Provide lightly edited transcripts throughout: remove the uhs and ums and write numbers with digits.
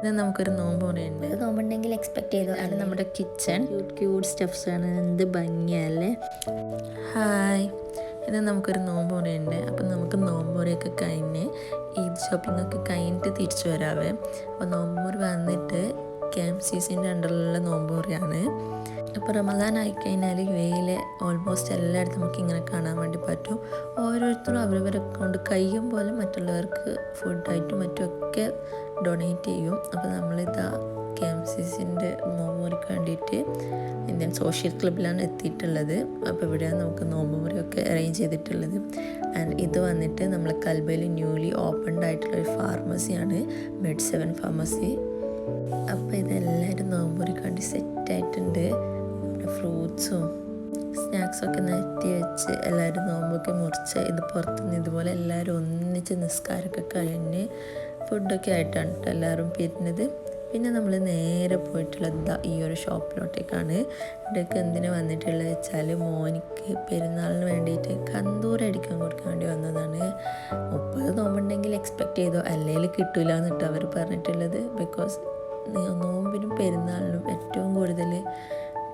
ഇത് നമുക്കൊരു നോമ്പ് പറയുന്നുണ്ട്. നോമ്പുണ്ടെങ്കിൽ എക്സ്പെക്ട് ചെയ്തു. അത് നമ്മുടെ കിച്ചൺ ക്യൂട്ട് സ്റ്റെപ്സ് ആണ്. എന്ത് ഭംഗിയല്ലേ. ഹായ്, ഇത് നമുക്കൊരു നോമ്പ് പറയുന്നുണ്ട്. അപ്പം നമുക്ക് നോമ്പ് മുറിയൊക്കെ കഴിഞ്ഞ് ഈദ് ഷോപ്പിംഗ് ഒക്കെ കഴിഞ്ഞിട്ട് തിരിച്ചു വരാവേ. അപ്പോൾ നോമ്പ് മുറി വന്നിട്ട് KMCCൻ്റെ അണ്ടറിലുള്ള നോമ്പ് മുറിയാണ്. ഇപ്പോൾ റമദാൻ ആയിക്കഴിഞ്ഞാൽ UAE ഓൾമോസ്റ്റ് എല്ലായിടത്തും നമുക്ക് ഇങ്ങനെ കാണാൻ വേണ്ടി പറ്റും. ഓരോരുത്തരും അവരവരെ കൊണ്ട് കഴിയും പോലെ മറ്റുള്ളവർക്ക് ഫുഡായിട്ടും മറ്റുമൊക്കെ ഡൊണേറ്റ് ചെയ്യും. അപ്പോൾ നമ്മളിതാ KMCCൻ്റെ നോമ്പ് മുറിക്ക് വേണ്ടിയിട്ട് ഇന്ത്യൻ സോഷ്യൽ ക്ലബിലാണ് എത്തിയിട്ടുള്ളത്. അപ്പോൾ ഇവിടെയാണ് നമുക്ക് നോമ്പ് മുറിയൊക്കെ അറേഞ്ച് ചെയ്തിട്ടുള്ളത്. ആൻഡ് ഇത് വന്നിട്ട് നമ്മൾ കൽബയിൽ ന്യൂലി ഓപ്പൺഡ് ആയിട്ടുള്ളൊരു ഫാർമസിയാണ്, Med7 ഫാർമസി. അപ്പോൾ ഇതെല്ലാവരും നോമ്പ് മുറിക്ക് വേണ്ടി സെറ്റായിട്ടുണ്ട്. ഫ്രൂട്ട്സും സ്നാക്സൊക്കെ നിരത്തി വെച്ച് എല്ലാവരും നോമ്പൊക്കെ മുറിച്ച് ഇത് പുറത്തുനിന്ന് ഇതുപോലെ എല്ലാവരും ഒന്നിച്ച് നിസ്കാരമൊക്കെ കഴിഞ്ഞ് ഫുഡൊക്കെ ആയിട്ടാണ് എല്ലാവരും പിരിഞ്ഞത്. പിന്നെ നമ്മൾ നേരെ പോയിട്ടുള്ളത് ഈ ഒരു ഷോപ്പിലോട്ടേക്കാണ്. ഇവിടേക്ക് എന്തിനു വന്നിട്ടുള്ളത് വെച്ചാൽ മോനിക്ക് പെരുന്നാളിന് വേണ്ടിയിട്ട് കന്തൂർ അടിക്കാൻ കൊടുക്കാൻ വേണ്ടി വന്നതാണ്. 30 നോമ്പുണ്ടെങ്കിൽ എക്സ്പെക്റ്റ് ചെയ്തോ, അല്ലെങ്കിൽ കിട്ടില്ല എന്നിട്ട് അവർ പറഞ്ഞിട്ടുള്ളത്. ബിക്കോസ് നോമ്പിനും പെരുന്നാളിനും ഏറ്റവും കൂടുതൽ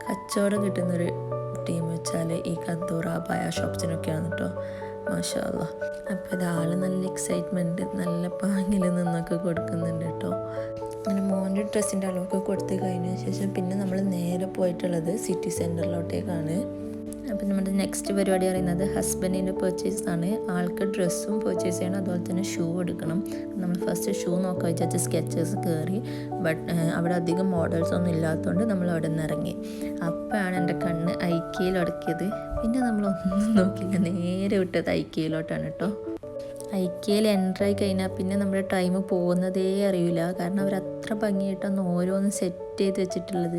കച്ചവടം കിട്ടുന്നൊരു ടീം വെച്ചാൽ ഈ കന്തൂർ അബായ ഷോപ്സിനൊക്കെയാണ് കേട്ടോ. മാഷാ അല്ലാഹ്. അപ്പോൾ ഇതാൾ നല്ല എക്സൈറ്റ്മെൻറ്റ് നല്ല പാങ്ങിൽ നിന്നൊക്കെ കൊടുക്കുന്നുണ്ട് കേട്ടോ. അങ്ങനെ മോൻ്റെ ഡ്രസ്സിൻ്റെ അളവൊക്കെ കൊടുത്ത് കഴിഞ്ഞ ശേഷം പിന്നെ നമ്മൾ നേരെ പോയിട്ടുള്ളത് സിറ്റി സെൻറ്ററിലോട്ടേക്കാണ്. അപ്പം നമ്മുടെ നെക്സ്റ്റ് പരിപാടി പറയുന്നത് ഹസ്ബൻഡിൻ്റെ പർച്ചേസാണ്. ആൾക്ക് ഡ്രസ്സും പർച്ചേസ് ചെയ്യണം, അതുപോലെ തന്നെ ഷൂ എടുക്കണം. നമ്മൾ ഫസ്റ്റ് ഷൂ നോക്കാൻ വിചാരിച്ച സ്കെച്ചേഴ്സ് കയറി. ബട്ട് അവിടെ അധികം മോഡൽസ് ഒന്നും ഇല്ലാത്തതുകൊണ്ട് നമ്മൾ അവിടെ നിന്ന് ഇറങ്ങി. അപ്പോഴാണ് എൻ്റെ കണ്ണ് ഐക്കയിൽ ഉടക്കിയത്. പിന്നെ നമ്മളൊന്നും നോക്കില്ല, നേരെ വിട്ടത് ഐക്കയിലോട്ടാണ് കേട്ടോ. ഐക്കയിൽ എൻ്ററായി കഴിഞ്ഞാൽ പിന്നെ നമ്മുടെ ടൈം പോകുന്നതേ അറിയില്ല. കാരണം അവർ അത്ര ഭംഗിയായിട്ടാണ് ഓരോന്ന് സെറ്റ് ചെയ്ത് വെച്ചിട്ടുള്ളത്.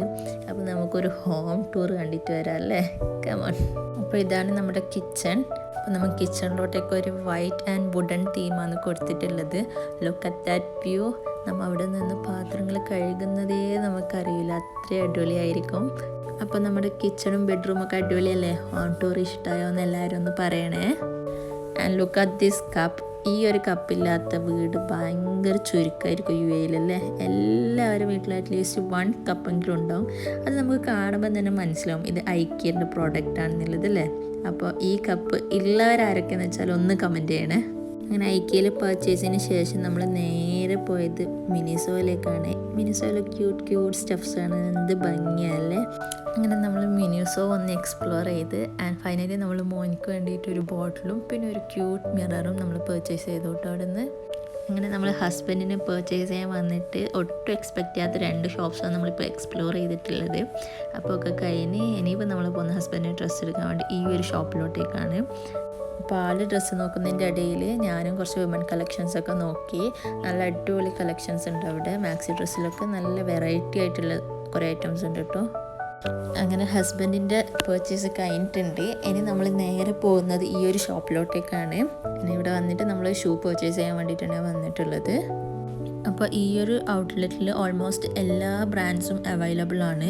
അപ്പോൾ നമുക്കൊരു ഹോം ടൂർ കണ്ടിട്ട് വരാം അല്ലേ. കമോൺ. അപ്പോൾ ഇതാണ് നമ്മുടെ കിച്ചൺ. അപ്പോൾ നമുക്ക് കിച്ചണിലോട്ടേക്ക് ഒരു വൈറ്റ് ആൻഡ് വുഡൻ തീമാണ് കൊടുത്തിട്ടുള്ളത്. Look at that view. നമ്മൾ അവിടെ നിന്ന് പാത്രങ്ങൾ കഴുകുന്നതേ നമുക്കറിയില്ല, അത്രയും അടിപൊളിയായിരിക്കും. അപ്പോൾ നമ്മുടെ കിച്ചണും ബെഡ്റൂമൊക്കെ അടിപൊളിയല്ലേ. ഹോം ടൂർ ഇഷ്ടമായോ എന്ന് എല്ലാവരും ഒന്ന് പറയണേ. And look at this cup. ഈ ഒരു കപ്പില്ലാത്ത വീട് ഭയങ്കര ചുരുക്കമായിരിക്കും UAE അല്ലേ. എല്ലാവരും വീട്ടിൽ അറ്റ്ലീസ്റ്റ് 1 കപ്പെങ്കിലും ഉണ്ടാവും. അത് നമുക്ക് കാണുമ്പോൾ തന്നെ മനസ്സിലാവും ഇത് ഐക്യൻ്റെ പ്രോഡക്റ്റ് ആണെന്നുള്ളത് അല്ലേ. അപ്പോൾ ഈ കപ്പ് ഉള്ളവരാരൊക്കെയെന്ന് വെച്ചാൽ ഒന്ന് കമൻറ്റ് ചെയ്യണേ. അങ്ങനെ ഐക്യയിൽ പർച്ചേസിന് ശേഷം നമ്മൾ നേരെ പോയത് മിനിസോയിലേക്കാണ്. മിനിസോയിൽ ക്യൂട്ട് സ്റ്റഫ്സാണ്, എന്ത് ഭംഗിയല്ലേ. അങ്ങനെ നമ്മൾ മിനിസോ ഒന്ന് എക്സ്പ്ലോർ ചെയ്ത് ആൻഡ് ഫൈനലി നമ്മൾ മോനിക്ക് വേണ്ടിയിട്ട് ഒരു ബോട്ടിലും പിന്നെ ഒരു ക്യൂട്ട് മിററും നമ്മൾ പർച്ചേസ് ചെയ്തു കേട്ടോ അവിടെ നിന്ന്. അങ്ങനെ നമ്മൾ ഹസ്ബൻഡിന് പർച്ചേസ് ചെയ്യാൻ വന്നിട്ട് ഒട്ടും എക്സ്പെക്റ്റ് ചെയ്യാത്ത 2 ഷോപ്സാണ് നമ്മളിപ്പോൾ എക്സ്പ്ലോർ ചെയ്തിട്ടുള്ളത്. അപ്പോൾ ഒക്കെ കഴിഞ്ഞ് ഇനിയിപ്പോൾ നമ്മൾ പോകുന്ന ഹസ്ബൻഡിന് ഡ്രസ്സ് എടുക്കാൻ വേണ്ടി ഈ ഒരു ഷോപ്പിലോട്ടേക്കാണ്. അപ്പോൾ ആള് ഡ്രസ്സ് നോക്കുന്നതിൻ്റെ ഇടയിൽ ഞാനും കുറച്ച് വിമൻ കളക്ഷൻസൊക്കെ നോക്കി. നല്ല അടിപൊളി കളക്ഷൻസ് ഉണ്ട് അവിടെ. മാക്സി ഡ്രസ്സിലൊക്കെ നല്ല വെറൈറ്റി ആയിട്ടുള്ള കുറേ ഐറ്റംസ് ഉണ്ട് കേട്ടോ. അങ്ങനെ ഹസ്ബൻഡിൻ്റെ പർച്ചേസ് കഴിഞ്ഞിട്ടുണ്ട്. ഇനി നമ്മൾ നേരെ പോകുന്നത് ഈ ഒരു ഷോപ്പിലോട്ടേക്കാണ്. ഇനി ഇവിടെ വന്നിട്ട് നമ്മൾ ഷൂ പർച്ചേസ് ചെയ്യാൻ വേണ്ടിയിട്ടാണ് വന്നിട്ടുള്ളത്. അപ്പോൾ ഈ ഒരു ഔട്ട്ലെറ്റിൽ ഓൾമോസ്റ്റ് എല്ലാ ബ്രാൻഡ്സും അവൈലബിൾ ആണ്.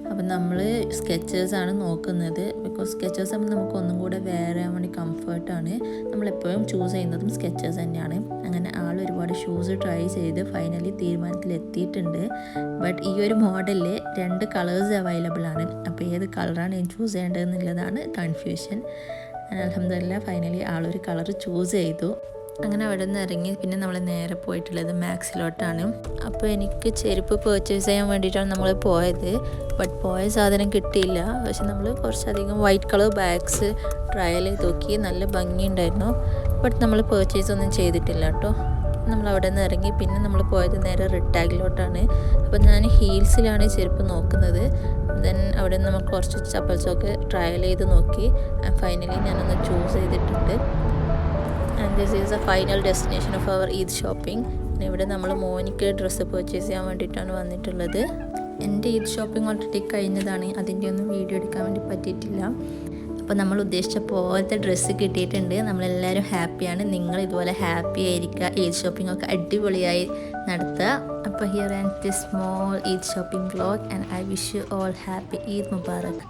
അപ്പം നമ്മൾ സ്കെച്ചേഴ്സാണ് നോക്കുന്നത്. ബിക്കോസ് സ്കെച്ചേഴ്സ് ആകുമ്പോൾ നമുക്ക് ഒന്നും കൂടെ വെയർ ചെയ്യാൻ വേണ്ടി കംഫർട്ടാണ്. നമ്മളെപ്പോഴും ചൂസ് ചെയ്യുന്നതും സ്കെച്ചേഴ്സ് തന്നെയാണ്. അങ്ങനെ ആൾ ഒരുപാട് ഷൂസ് ട്രൈ ചെയ്ത് ഫൈനലി തീരുമാനത്തിലെത്തിയിട്ടുണ്ട്. ബട്ട് ഈ ഒരു മോഡലിൽ 2 കളേഴ്സ് അവൈലബിൾ ആണ്. അപ്പോൾ ഏത് കളറാണ് ഞാൻ ചൂസ് ചെയ്യേണ്ടതെന്നുള്ളതാണ് കൺഫ്യൂഷൻ. അൽഹംദുലില്ലാഹ് ഫൈനലി ആളൊരു കളർ ചൂസ് ചെയ്തു. അങ്ങനെ അവിടെ നിന്ന് ഇറങ്ങി പിന്നെ നമ്മൾ നേരെ പോയിട്ടുള്ളത് മാക്സിലോട്ടാണ്. അപ്പോൾ എനിക്ക് ചെരുപ്പ് പർച്ചേസ് ചെയ്യാൻ വേണ്ടിയിട്ടാണ് നമ്മൾ പോയത്. ബട്ട് പോയ സാധനം കിട്ടിയില്ല. പക്ഷെ നമ്മൾ കുറച്ചധികം വൈറ്റ് കളർ ബാഗ്സ് ട്രയൽ ചെയ്ത് നോക്കി, നല്ല ഭംഗിയുണ്ടായിരുന്നു. ബട്ട് നമ്മൾ പർച്ചേസ് ഒന്നും ചെയ്തിട്ടില്ല കേട്ടോ. നമ്മൾ അവിടെ നിന്ന് ഇറങ്ങി പിന്നെ നമ്മൾ പോയത് നേരെ റെഡ് ടാഗിലോട്ടാണ്. അപ്പോൾ ഞാൻ ഹീൽസിലാണ് ചെരുപ്പ് നോക്കുന്നത്. ദെൻ അവിടെ നിന്ന് നമ്മൾ കുറച്ച് ചപ്പൽസൊക്കെ ട്രയൽ ചെയ്ത് നോക്കി. ഫൈനലി ഞാനൊന്ന് ചൂസ് ചെയ്തിട്ടുണ്ട്. And this is a final destination of our Eid shopping. പിന്നെ ഇവിടെ നമ്മൾ മോനിക്ക് ഡ്രസ്സ് പർച്ചേസ് ചെയ്യാൻ വേണ്ടിയിട്ടാണ് വന്നിട്ടുള്ളത്. എൻ്റെ ഈദ് ഷോപ്പിംഗ് ഓൾറെഡി കഴിഞ്ഞതാണ്. അതിൻ്റെ ഒന്നും വീഡിയോ എടുക്കാൻ വേണ്ടി പറ്റിയിട്ടില്ല. അപ്പോൾ നമ്മൾ ഉദ്ദേശിച്ച പോലത്തെ ഡ്രസ്സ് കിട്ടിയിട്ടുണ്ട്. നമ്മളെല്ലാവരും ഹാപ്പിയാണ്. നിങ്ങൾ ഇതുപോലെ ഹാപ്പി ആയിരിക്കുക. ഈദ് ഷോപ്പിംഗ് ഒക്കെ അടിപൊളിയായി നടത്തുക. അപ്പോൾ here and this small Eid shopping vlog and I wish you all happy Eid Mubarak.